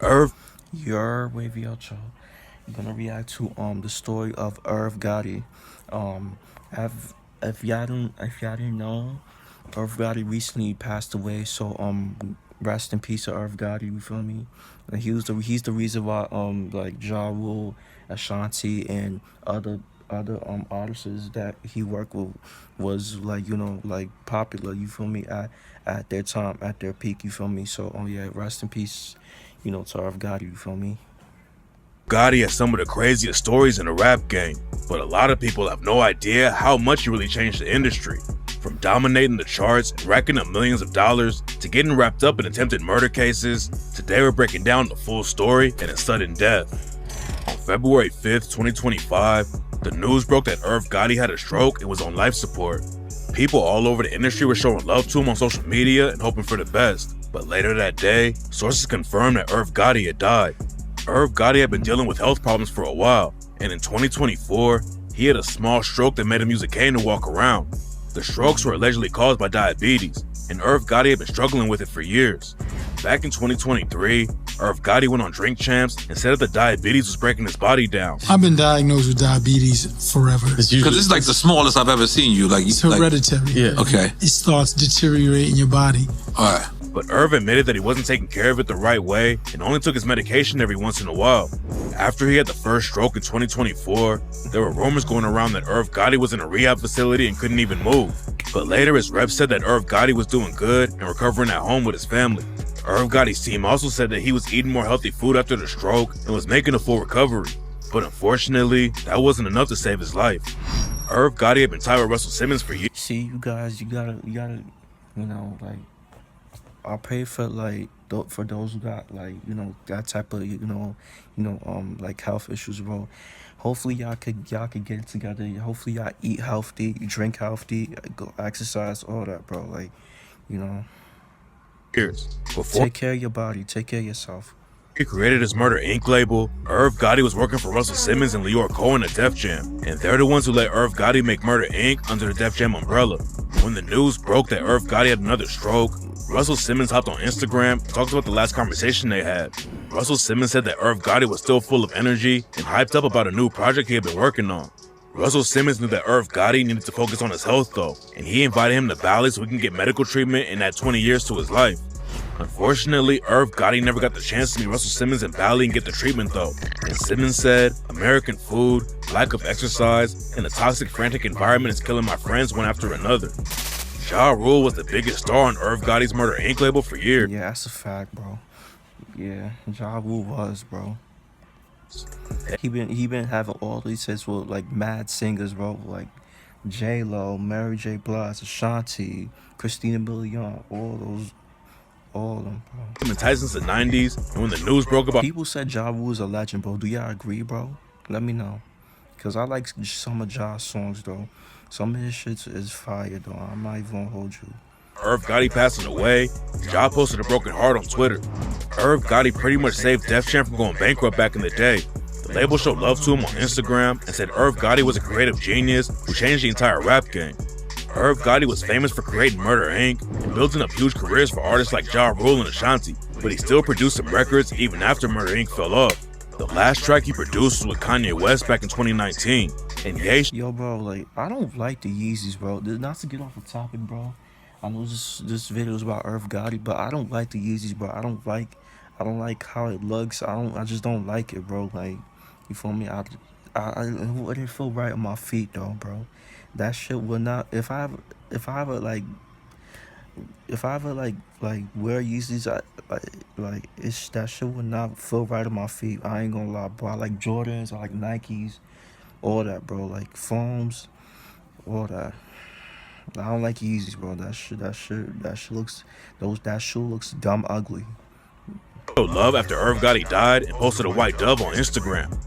Irv, Your Wavy Ocho. I'm gonna react to the story of Irv Gotti. Um, have if y'all didn't know, Irv Gotti recently passed away. So rest in peace to Irv Gotti. You feel me? Like, he's the reason why like Ja Rule, Ashanti, and other artists that he worked with was like, like popular. You feel me? At their time, at their peak. You feel me? So yeah, rest in peace. To Irv Gotti. You feel me? Gotti has some of the craziest stories in the rap game, but a lot of people have no idea how much he really changed the industry. From dominating the charts and racking up millions of dollars, to getting wrapped up in attempted murder cases, today we're breaking down the full story and his sudden death. On February 5th, 2025, the news broke that Irv Gotti had a stroke and was on life support. People all over the industry were showing love to him on social media and hoping for the best, but later that day, sources confirmed that Irv Gotti had died. Irv Gotti had been dealing with health problems for a while, and in 2024, he had a small stroke that made him use a cane to walk around. The strokes were allegedly caused by diabetes, and Irv Gotti had been struggling with it for years. Back in 2023, Irv Gotti went on Drink Champs and said that the diabetes was breaking his body down. I've been diagnosed with diabetes forever. Because this is like the smallest I've ever seen you. It's hereditary. Yeah. Okay. It starts deteriorating your body. All right. But Irv admitted that he wasn't taking care of it the right way and only took his medication every once in a while. After he had the first stroke in 2024, there were rumors going around that Irv Gotti was in a rehab facility and couldn't even move. But later his rep said that Irv Gotti was doing good and recovering at home with his family. Irv Gotti's team also said that he was eating more healthy food after the stroke and was making a full recovery. But unfortunately, that wasn't enough to save his life. Irv Gotti had been tied with Russell Simmons for years. See, you guys, you gotta, like, I pray for like for those who got like that type of like health issues, bro. Hopefully y'all could get it together. Hopefully y'all eat healthy, drink healthy, go exercise, all that, bro. Like, you know, Before take care of your body, take care of yourself. he created his Murder Inc. label, Irv Gotti was working for Russell Simmons and Leor Cohen at Def Jam, and they're the ones who let Irv Gotti make Murder Inc. under the Def Jam umbrella. When the news broke that Irv Gotti had another stroke, Russell Simmons hopped on Instagram and talked about the last conversation they had. Russell Simmons said that Irv Gotti was still full of energy and hyped up about a new project he had been working on. Russell Simmons knew that Irv Gotti needed to focus on his health though, and he invited him to Valley so he can get medical treatment and add 20 years to his life. Unfortunately, Irv Gotti never got the chance to meet Russell Simmons in Bali and get the treatment though. And Simmons said, American food, lack of exercise, and a toxic, frantic environment is killing my friends one after another. Ja Rule was the biggest star on Irv Gotti's Murder Inc. label for years. Yeah, that's a fact, bro. Yeah, Ja Rule was, bro. He been having all these hits with like mad singers, bro, like J Lo, Mary J. Blige, Ashanti, Christina Milian, all of them, bro. Been tight since the 90s, and when the news broke about People said Ja Rule is a legend, bro. Do y'all agree, bro? Let me know. Cause I like some of Ja's songs, though. Some of his shit is fire, though. I'm not even gonna hold you. Irv Gotti passing away, Ja posted a broken heart on Twitter. Irv Gotti pretty much saved Def Jam from going bankrupt back in the day. The label showed love to him on Instagram and said Irv Gotti was a creative genius who changed the entire rap game. Irv Gotti was famous for creating Murder Inc. and building up huge careers for artists like Ja Rule and Ashanti, but he still produced some records even after Murder Inc. fell off. The last track he produced was with Kanye West back in 2019, and Yo, bro, like, I don't like the Yeezys, bro. Not to get off the topic, bro. I know this video is about Irv Gotti, but I don't like the Yeezys, bro. I don't like how it looks. I just don't like it, bro. Like, you feel me? It wouldn't feel right on my feet, though, bro. That shit would not. If I ever like wear Yeezys, like it's that shit would not feel right on my feet. I ain't gonna lie, bro. I like Jordans, I like Nikes, all that, bro. Like foams, all that. I don't like Yeezys, bro. That shoe looks dumb ugly. showed love after Irv Gotti died and posted a white dove on Instagram.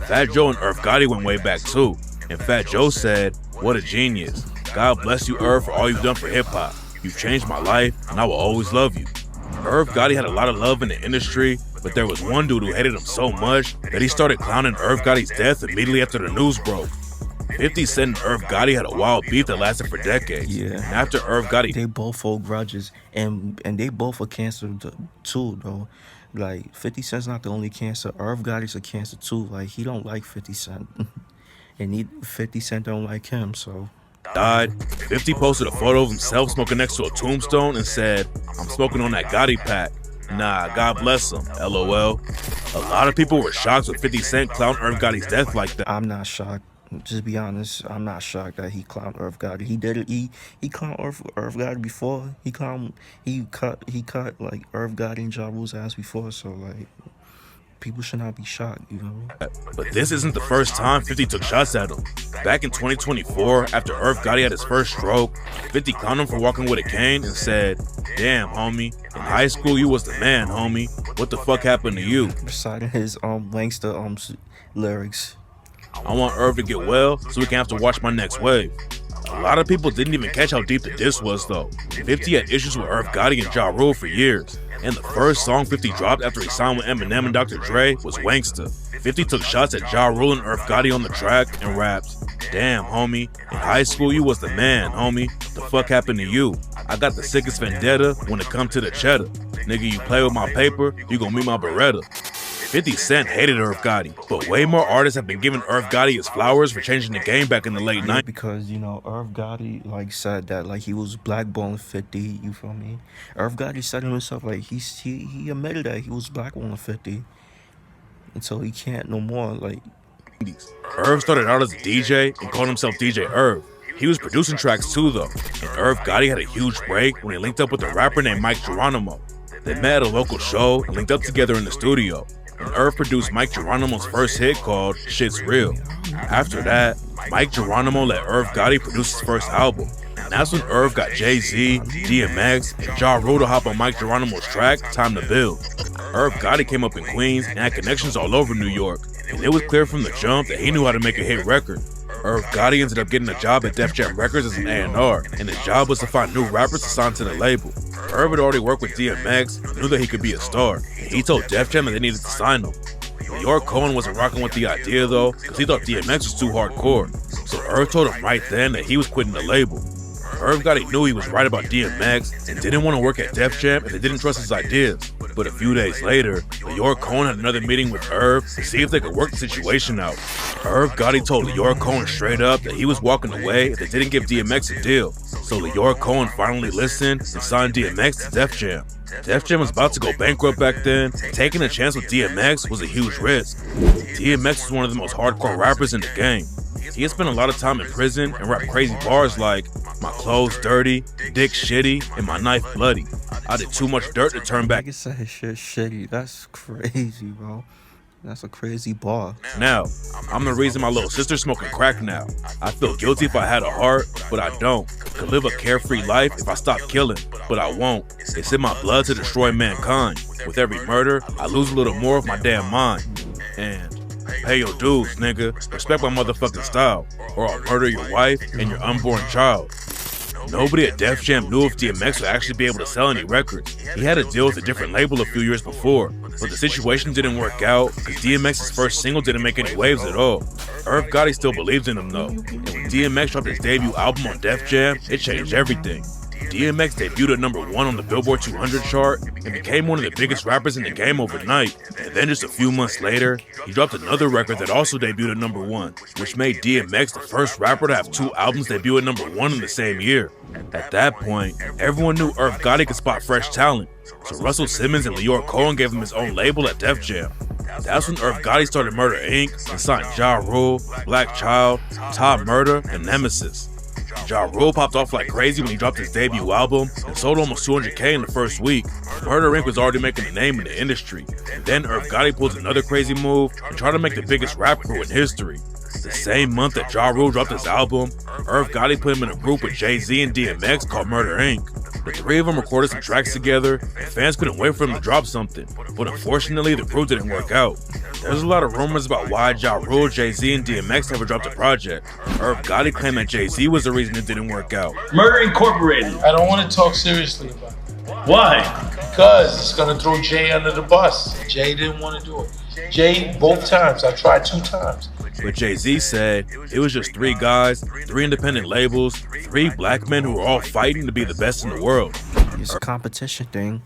Fat Joe and Irv Gotti went way back too, and Fat Joe said, "What a genius. God bless you, Irv, for all you've done for hip-hop. You've changed my life, and I will always love you." Irv Gotti had a lot of love in the industry, but there was one dude who hated him so much that he started clowning Irv Gotti's death immediately after the news broke. 50 Cent and Irv Gotti had a wild beef that lasted for decades. Yeah. And after Irv Gotti They both hold grudges, and they both are cancer too, though. Like 50 Cent's not the only cancer. Irv Gotti's a cancer too. Like he don't like 50 Cent, and 50 Cent don't like him. So died, 50 posted a photo of himself smoking next to a tombstone and said, "I'm smoking on that Gotti pack. Nah, God bless him, LOL." A lot of people were shocked when 50 Cent clowned Irv Gotti's death like that. I'm not shocked. Just be honest, I'm not shocked that he clowned Irv Gotti. He did it. He clowned Irv Gotti before. He cut like Irv Gotti and Ja Rule's ass before. So like, people should not be shocked, you know. But this isn't the first time 50 took shots at him. Back in 2024, after Irv Gotti had his first stroke, 50 clowned him for walking with a cane and said, "Damn, homie, in high school you was the man, homie. What the fuck happened to you?" Reciting his Wankster lyrics. "I want Irv to get well so we can have to watch my next wave." A lot of people didn't even catch how deep the diss was though. 50 had issues with Irv Gotti and Ja Rule for years, and the first song 50 dropped after he signed with Eminem and Dr. Dre was Wanksta. 50 took shots at Ja Rule and Irv Gotti on the track and rapped, "Damn, homie, in high school you was the man, homie. The fuck happened to you? I got the sickest vendetta when it come to the cheddar. Nigga, you play with my paper, you gon' meet my Beretta." 50 Cent hated Irv Gotti, but way more artists have been giving Irv Gotti his flowers for changing the game back in the late 90s. Because, you know, Irv Gotti, like, said that, like, he was blackballing 50, you feel me? Irv Gotti said to himself, like, he admitted that he was blackballing 50. And so he can't no more, like. Irv started out as a DJ and called himself DJ Irv. He was producing tracks too, though, and Irv Gotti had a huge break when he linked up with a rapper named Mike Geronimo. They met at a local show and linked up together in the studio. And Irv produced Mike Geronimo's first hit called Shit's Real. After that, Mike Geronimo let Irv Gotti produce his first album. And that's when Irv got Jay-Z, DMX, and Ja Rule to hop on Mike Geronimo's track, Time to Build. Irv Gotti came up in Queens and had connections all over New York. And it was clear from the jump that he knew how to make a hit record. Irv Gotti ended up getting a job at Def Jam Records as an A&R, and his job was to find new rappers to sign to the label. Irv had already worked with DMX and knew that he could be a star, and he told Def Jam that they needed to sign him. Lyor Cohen wasn't rocking with the idea though, because he thought DMX was too hardcore, so Irv told him right then that he was quitting the label. Irv Gotti knew he was right about DMX and didn't want to work at Def Jam if they didn't trust his ideas. But a few days later, Lyor Cohen had another meeting with Irv to see if they could work the situation out. Irv Gotti told Lyor Cohen straight up that he was walking away if they didn't give DMX a deal. So Lyor Cohen finally listened and signed DMX to Def Jam. Def Jam was about to go bankrupt back then. Taking a chance with DMX was a huge risk. DMX was one of the most hardcore rappers in the game. He had spent a lot of time in prison and rapped crazy bars like, "My clothes dirty, dick shitty, and my knife bloody. I did too much dirt to turn back." Nigga said his shit shitty. That's crazy, bro. That's a crazy bar. "Now, I'm the reason my little sister's smoking crack now. I feel guilty if I had a heart, but I don't. Could live a carefree life if I stopped killing, but I won't. It's in my blood to destroy mankind. With every murder, I lose a little more of my damn mind. And pay your dues, nigga. Respect my motherfucking style, or I'll murder your wife and your unborn child." Nobody at Def Jam knew if DMX would actually be able to sell any records. He had a deal with a different label a few years before, but the situation didn't work out because DMX's first single didn't make any waves at all. Irv Gotti still believed in him though, and when DMX dropped his debut album on Def Jam, it changed everything. DMX debuted at #1 on the Billboard 200 chart and became one of the biggest rappers in the game overnight. And then just a few months later, he dropped another record that also debuted at #1, which made DMX the first rapper to have 2 albums debut at #1 in the same year. At that point, everyone knew Irv Gotti could spot fresh talent, so Russell Simmons and Lyor Cohen gave him his own label at Def Jam. That's when Irv Gotti started Murder Inc. and signed Ja Rule, Black Child, Todd Murder, and Nemesis. Ja Rule popped off like crazy when he dropped his debut album and sold almost 200K in the first week. Murder Inc. was already making a name in the industry, and then Irv Gotti pulled another crazy move and tried to make the biggest rap crew in history. The same month that Ja Rule dropped his album, Irv Gotti put him in a group with Jay-Z and DMX called Murder Inc. The three of them recorded some tracks together, and fans couldn't wait for them to drop something, but unfortunately the crew didn't work out. There's a lot of rumors about why Ja Rule, Jay-Z, and DMX never dropped a project. Irv Gotti claimed that Jay-Z was the reason it didn't work out. Murder Incorporated. I don't want to talk seriously about it. Why? Because it's going to throw Jay under the bus. Jay didn't want to do it. Jay, both times. I tried 2 times. But Jay-Z said it was just 3 guys, 3 independent labels, 3 black men who were all fighting to be the best in the world. It's a competition thing.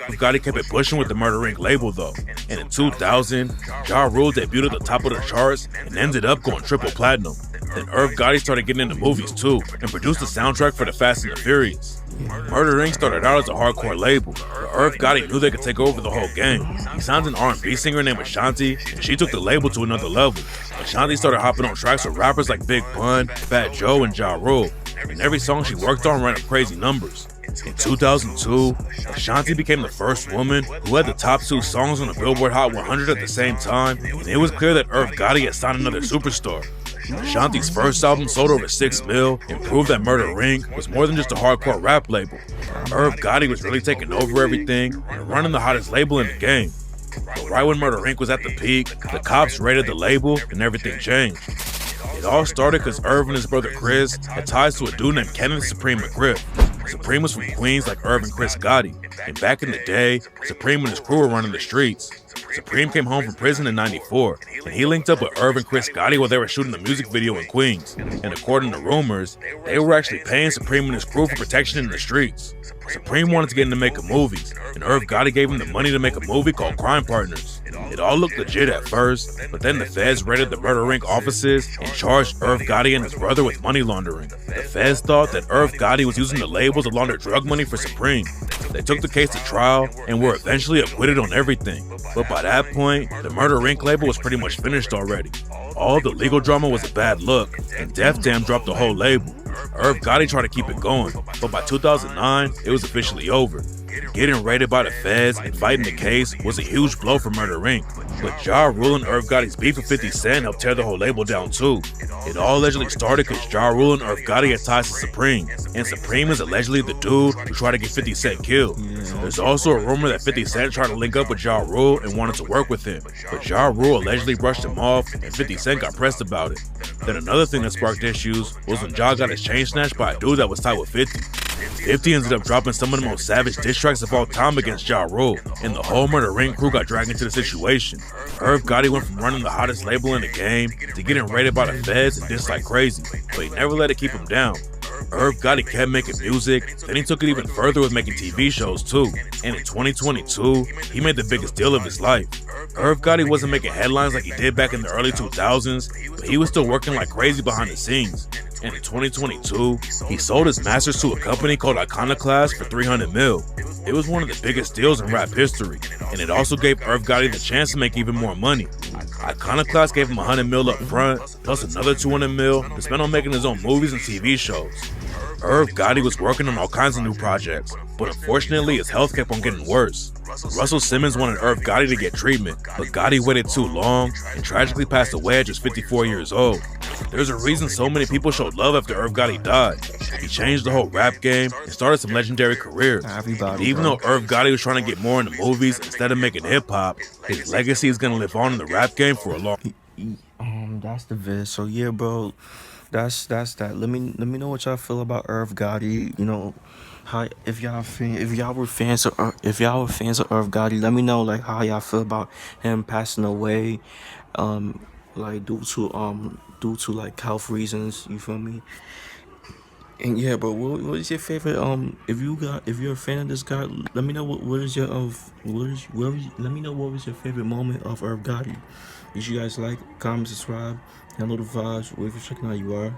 Irv Gotti kept it pushing with the Murder Inc. label though, and in 2000, Ja Rule debuted at the top of the charts and ended up going triple platinum. Then Irv Gotti started getting into movies too, and produced the soundtrack for the Fast and the Furious. Murder Inc. started out as a hardcore label, but Irv Gotti knew they could take over the whole game. He signed an R&B singer named Ashanti, and she took the label to another level. Ashanti started hopping on tracks with rappers like Big Pun, Fat Joe, and Ja Rule, and every song she worked on ran up crazy numbers. In 2002, Ashanti became the first woman who had the top 2 songs on the Billboard Hot 100 at the same time, and it was clear that Irv Gotti had signed another superstar. Ashanti's first album sold over 6 mil and proved that Murder Inc. was more than just a hardcore rap label. Irv Gotti was really taking over everything and running the hottest label in the game. But right when Murder Inc. was at the peak, the cops raided the label and everything changed. It all started because Irv and his brother Chris had ties to a dude named Kenneth Supreme McGriff. Supreme was from Queens like Irv and Chris Gotti, and back in the day, Supreme and his crew were running the streets. Supreme came home from prison in '94, and he linked up with Irv and Chris Gotti while they were shooting the music video in Queens. And according to rumors, they were actually paying Supreme and his crew for protection in the streets. Supreme wanted to get into making movies, and Irv Gotti gave him the money to make a movie called Crime Partners. It all looked legit at first, but then the feds raided the Murder Inc. offices and charged Irv Gotti and his brother with money laundering. The feds thought that Irv Gotti was using the label to launder drug money for Supreme. They took the case to trial and were eventually acquitted on everything. But by that point, the Murder Inc. label was pretty much finished already. All the legal drama was a bad look, and Def Jam dropped the whole label. Irv Gotti tried to keep it going, but by 2009, it was officially over. Getting raided by the feds and fighting the case was a huge blow for Murder Inc. But Ja Rule and Irv Gotti's beef with 50 Cent helped tear the whole label down too. It all allegedly started because Ja Rule and Irv Gotti had ties to Supreme, and Supreme is allegedly the dude who tried to get 50 Cent killed. There's also a rumor that 50 Cent tried to link up with Ja Rule and wanted to work with him, but Ja Rule allegedly brushed him off and 50 Cent got pressed about it. Then another thing that sparked issues was when Ja got his chain snatched by a dude that was tied with 50. 50 ended up dropping some of the most savage diss tracks of all time against Ja Rule, and the whole Murder Inc. crew got dragged into the situation. Irv Gotti went from running the hottest label in the game to getting raided by the feds and dissed like crazy, but he never let it keep him down. Irv Gotti kept making music, then he took it even further with making TV shows too, and in 2022, he made the biggest deal of his life. Irv Gotti wasn't making headlines like he did back in the early 2000s, but he was still working like crazy behind the scenes. And in 2022, he sold his masters to a company called Iconoclast for 300 mil. It was one of the biggest deals in rap history, and it also gave Irv Gotti the chance to make even more money. Iconoclast gave him 100 mil up front, plus another 200 mil to spend on making his own movies and TV shows. Irv Gotti was working on all kinds of new projects, but unfortunately his health kept on getting worse. Russell Simmons wanted Irv Gotti to get treatment, but Gotti waited too long and tragically passed away at just 54 years old. There's a reason so many people showed love after Irv Gotti died. He changed the whole rap game and started some legendary careers. And even though Irv Gotti was trying to get more into movies instead of making hip-hop, his legacy is gonna live on in the rap game for a long That's the vid. So yeah, bro, that's that. Let me know what y'all feel about Irv Gotti. You know, how if y'all were fans of Irv Gotti, let me know like how y'all feel about him passing away, like due to like health reasons. You feel me? And yeah, but what is your favorite? If you're a fan of this guy, let me know what is your let me know what was your favorite moment of Irv Gotti. Did you guys like, comment, subscribe, download the vibes, wherever checking out you are.